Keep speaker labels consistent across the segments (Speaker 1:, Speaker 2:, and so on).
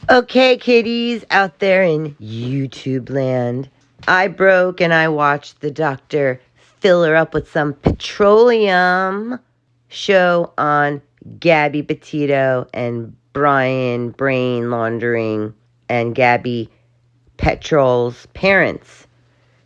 Speaker 1: Okay, kiddies out there in YouTube land. I broke and I watched the doctor fill her up with some petroleum show on Gabby Petito and Brian Brain Laundering and Gabby Petrol's parents.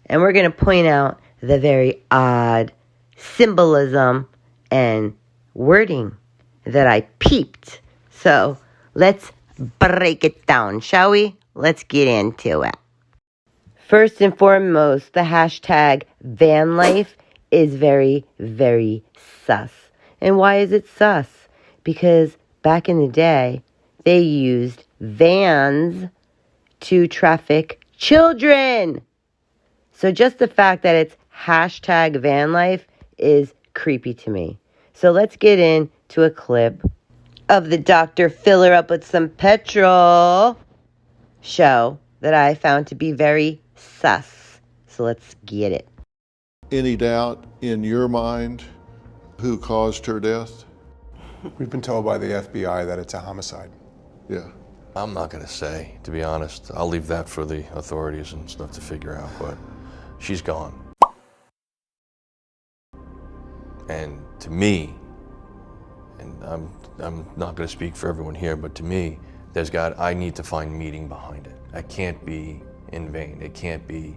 Speaker 1: And we're going to point out the very odd symbolism and wording that I peeped. So let's break it down, shall we? Let's get into it. First and foremost, the hashtag van life is very, very sus. And why is it sus? Because back in the day, they used vans to traffic children. So just the fact that it's hashtag van life is creepy to me. So let's get into a clip of the doctor fill her up with some petrol show that I found to be very sus. So let's get it.
Speaker 2: Any doubt in your mind who caused her death?
Speaker 3: We've been told by the FBI that it's a homicide.
Speaker 2: Yeah.
Speaker 4: I'm not gonna say, to be honest. I'll leave that for the authorities and stuff to figure out, but she's gone. And to me, and I'm not gonna speak for everyone here, but to me, I need to find meaning behind it. It can't be in vain. It can't be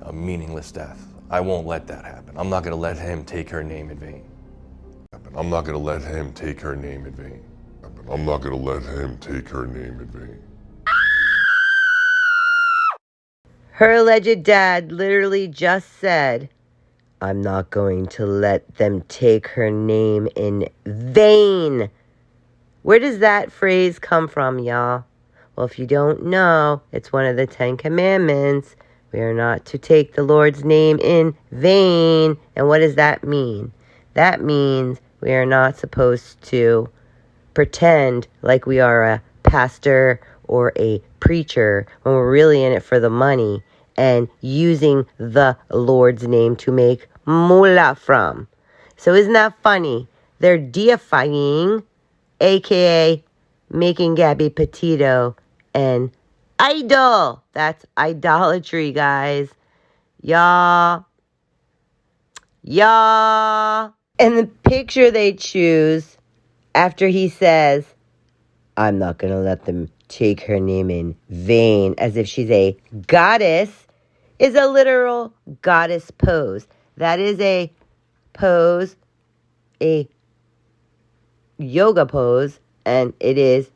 Speaker 4: a meaningless death. I won't let that happen. I'm not gonna let him take her name in vain.
Speaker 5: I'm not gonna let him take her name in vain. I'm not gonna let him take her name in vain.
Speaker 1: Her alleged dad literally just said, I'm not going to let them take her name in vain. Where does that phrase come from, y'all? Well, if you don't know, it's one of the 10 Commandments. We are not to take the Lord's name in vain. And what does that mean? That means we are not supposed to pretend like we are a pastor or a preacher when we're really in it for the money and using the Lord's name to make moolah from. So isn't that funny? They're deifying, aka making Gabby Petito an idol. That's idolatry, guys. Y'all. And the picture they choose after he says, I'm not going to let them take her name in vain, as if she's a goddess, is a literal goddess pose. That is a pose, a yoga pose, and it is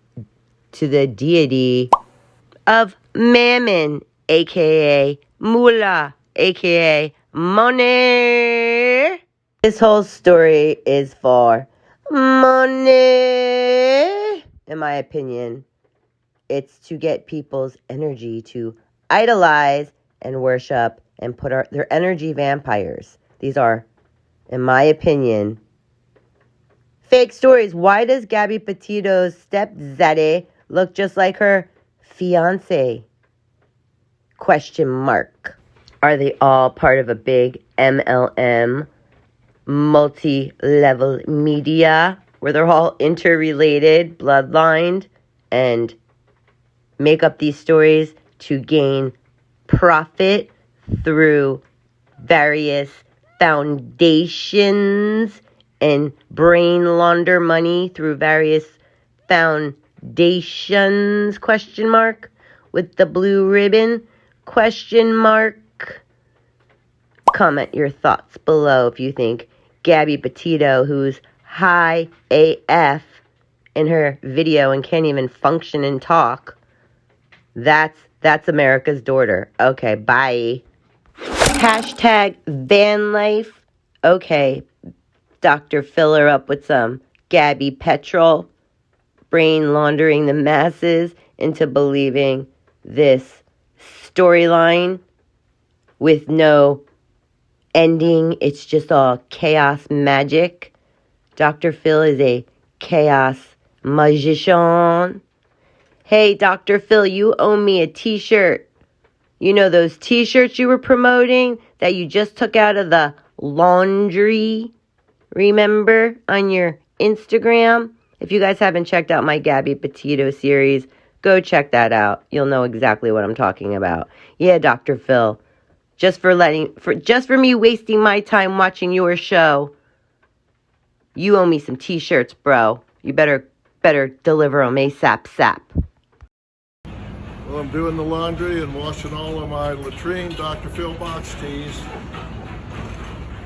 Speaker 1: to the deity of Mammon, aka Moolah, aka money. This whole story is for money, in my opinion. It's to get people's energy to idolize and worship and put their energy vampires. These are, in my opinion, fake stories. Why does Gabby Petito's stepzaddy look just like her fiance? Question mark. Are they all part of a big MLM, multi-level media, where they're all interrelated, bloodlined, and make up these stories to gain profit through various foundations and brain launder money through various foundations, question mark, with the blue ribbon, question mark. Comment your thoughts below if you think Gabby Petito, who's high AF in her video and can't even function and talk, that's America's daughter. Okay, bye. Hashtag van life. Okay, Dr. Fill her up with some Gabby Petrol, brain laundering the masses into believing this storyline with no ending. It's just all chaos magic. Dr. Phil is a chaos magician. Hey, Dr. Phil, you owe me a t-shirt. You know those t-shirts you were promoting that you just took out of the laundry, remember, on your Instagram? If you guys haven't checked out my Gabby Petito series, Go check that out. You'll know exactly what I'm talking about. Yeah, Dr. Phil. Just for me wasting my time watching your show. You owe me some t-shirts, bro. You better deliver them ASAP sap.
Speaker 2: Well, I'm doing the laundry and washing all of my latrine Dr. Phil box tees.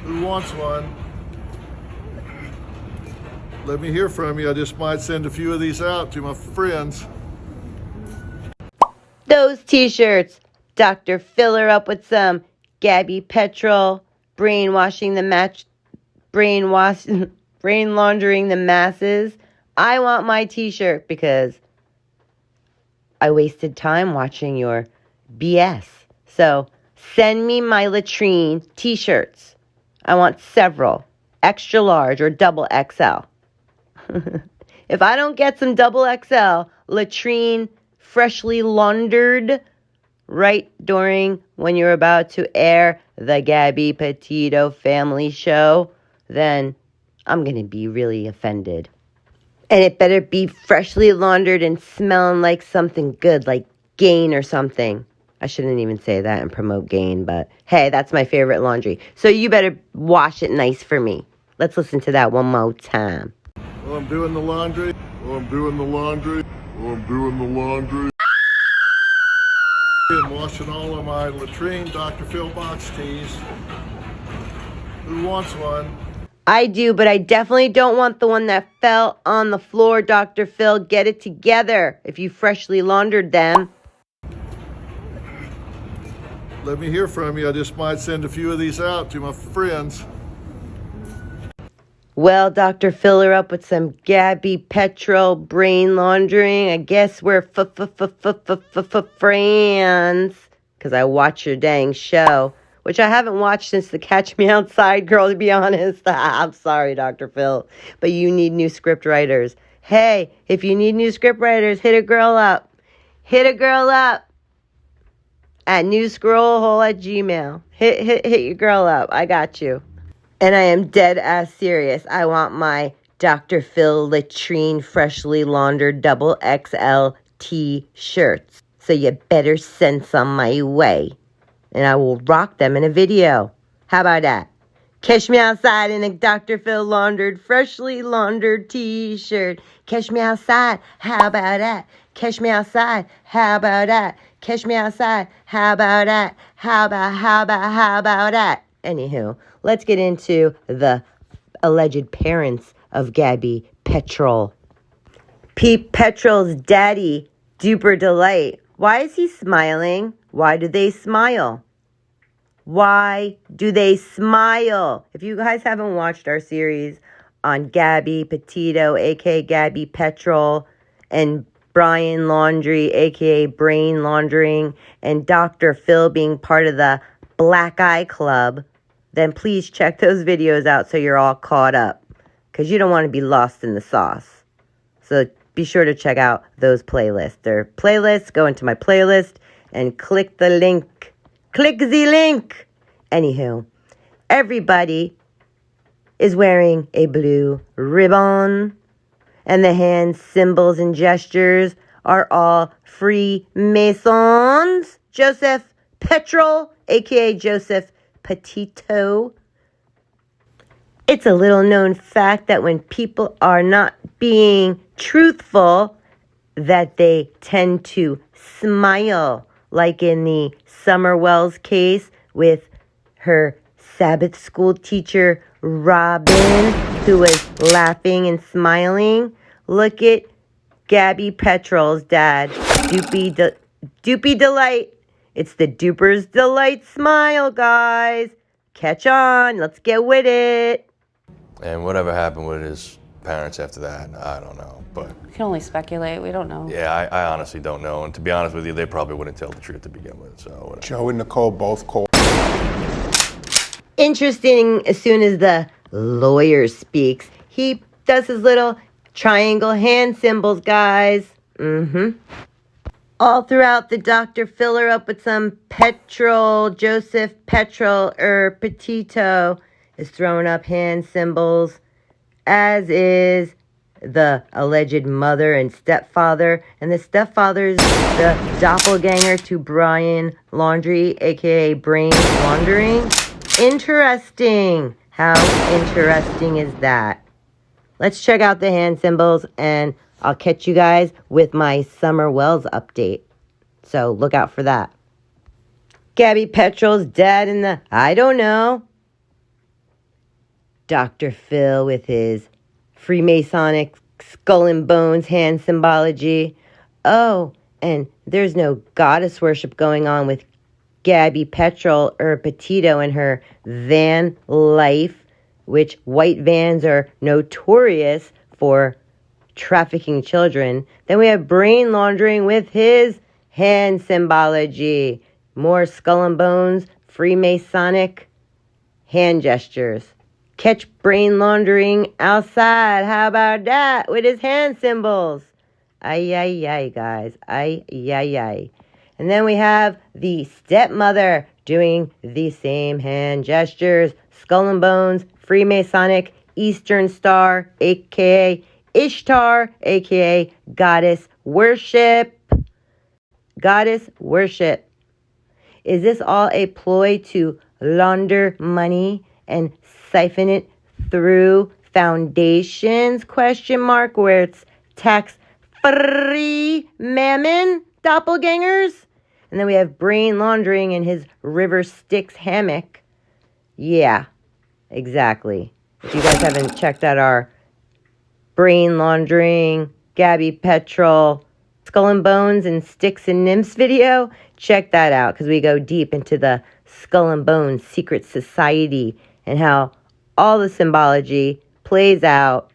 Speaker 2: Who wants one? Let me hear from you. I just might send a few of these out to my friends.
Speaker 1: Those t-shirts. Dr. Filler up with some Gabby Petrol, brain laundering the masses. I want my t-shirt because I wasted time watching your BS. So send me my latrine t-shirts. I want several, extra large or double XL. If I don't get some double XL latrine freshly laundered right during when you're about to air the Gabby Petito family show, then I'm going to be really offended. And it better be freshly laundered and smelling like something good, like Gain or something. I shouldn't even say that and promote Gain, but hey, that's my favorite laundry. So you better wash it nice for me. Let's listen to that one more time.
Speaker 2: Well, I'm doing the laundry. And washing all of my latrine Dr. Phil box tees. Who wants one?
Speaker 1: I do, but I definitely don't want the one that fell on the floor, Dr. Phil. Get it together if you freshly laundered them.
Speaker 2: Let me hear from you. I just might send a few of these out to my friends.
Speaker 1: Well, Dr. Filler up with some Gabby Petrol brain laundering. I guess we're friends. Because I watch your dang show. Which I haven't watched since the Catch Me Outside girl, to be honest. I'm sorry, Dr. Phil. But you need new script writers. Hey, if you need new script writers, hit a girl up. Hit a girl up. At newscrollhole@gmail. Hit your girl up. I got you. And I am dead ass serious. I want my Dr. Phil latrine freshly laundered double XL t-shirts. So you better send some my way. And I will rock them in a video. How about that? Catch me outside in a Dr. Phil freshly laundered t-shirt. Catch me outside. How about that? Catch me outside. How about that? Catch me outside. How about that? How about that? Anywho, let's get into the alleged parents of Gabby Petrol. Pete Petrol's daddy, Duper Delight. Why is he smiling? Why do they smile? Why do they smile? If you guys haven't watched our series on Gabby Petito, a.k.a. Gabby Petrol, and Brian Laundry, a.k.a. Brain Laundering, and Dr. Phil being part of the Black Eye Club, then please check those videos out so you're all caught up. Because you don't want to be lost in the sauce. So be sure to check out those playlists. They're playlists. Go into my playlist and click the link. Click the link. Anywho, everybody is wearing a blue ribbon. And the hands, symbols, and gestures are all Freemasons. Joseph Petrol, a.k.a. Joseph Petito. It's a little known fact that when people are not being truthful, that they tend to smile, like in the Summer Wells case with her Sabbath school teacher, Robin, who was laughing and smiling. Look at Gabby Petrol's dad, Doopy Delight. It's the Duper's Delight smile, guys. Catch on. Let's get with it.
Speaker 4: And whatever happened with his parents after that, I don't know. But
Speaker 6: We can only speculate. We don't know.
Speaker 4: yeah, I honestly don't know. And to be honest with you, they probably wouldn't tell the truth to begin with. So whatever.
Speaker 3: Joe and Nicole both cold.
Speaker 1: Interesting, as soon as the lawyer speaks, he does his little triangle hand symbols, guys. All throughout the Dr. Filler up with some Petrol, Joseph Petrol, Petito is throwing up hand symbols, as is the alleged mother and stepfather, and the stepfather is the doppelganger to Brian Laundrie, aka Brain Laundering. Interesting. How interesting is that? Let's check out the hand symbols, and I'll catch you guys with my Summer Wells update. So look out for that. Gabby Petrol's dad in the, I don't know. Dr. Phil with his Freemasonic skull and bones hand symbology. Oh, and there's no goddess worship going on with Gabby Petrol or Petito and her van life, which white vans are notorious for trafficking children. Then we have Brain Laundering with his hand symbology. More skull and bones, Freemasonic hand gestures. Catch Brain Laundering outside. How about that? With his hand symbols. Ay, ay, ay, guys. Ay, ay, ay. And then we have the stepmother doing the same hand gestures. Skull and bones, Freemasonic, Eastern Star, a.k.a. Ishtar, a.k.a. Goddess Worship. Goddess Worship. Is this all a ploy to launder money and siphon it through foundations, ? Where it's tax-free mammon doppelgangers? And then we have Brain Laundering in his River Styx hammock. Yeah, exactly. If you guys haven't checked out our Brain Laundering, Gabby Petrol, Skull and Bones and Sticks and Nymphs video, check that out, because we go deep into the Skull and Bones secret society and how all the symbology plays out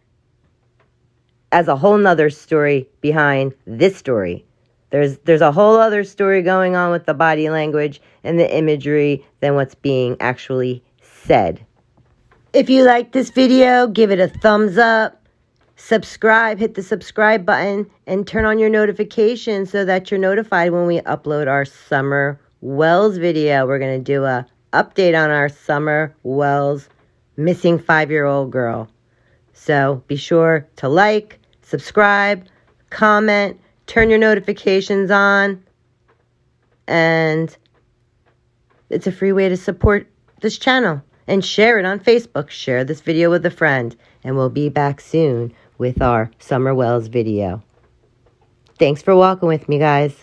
Speaker 1: as a whole nother story behind this story. There's a whole other story going on with the body language and the imagery than what's being actually said. If you like this video, give it a thumbs up. Subscribe, hit the subscribe button, and turn on your notifications so that you're notified when we upload our Summer Wells video. We're going to do a update on our Summer Wells missing 5-year-old girl. So be sure to like, subscribe, comment, turn your notifications on, and it's a free way to support this channel. And share it on Facebook. Share this video with a friend, and we'll be back soon with our Summer Wells video. Thanks for walking with me, guys.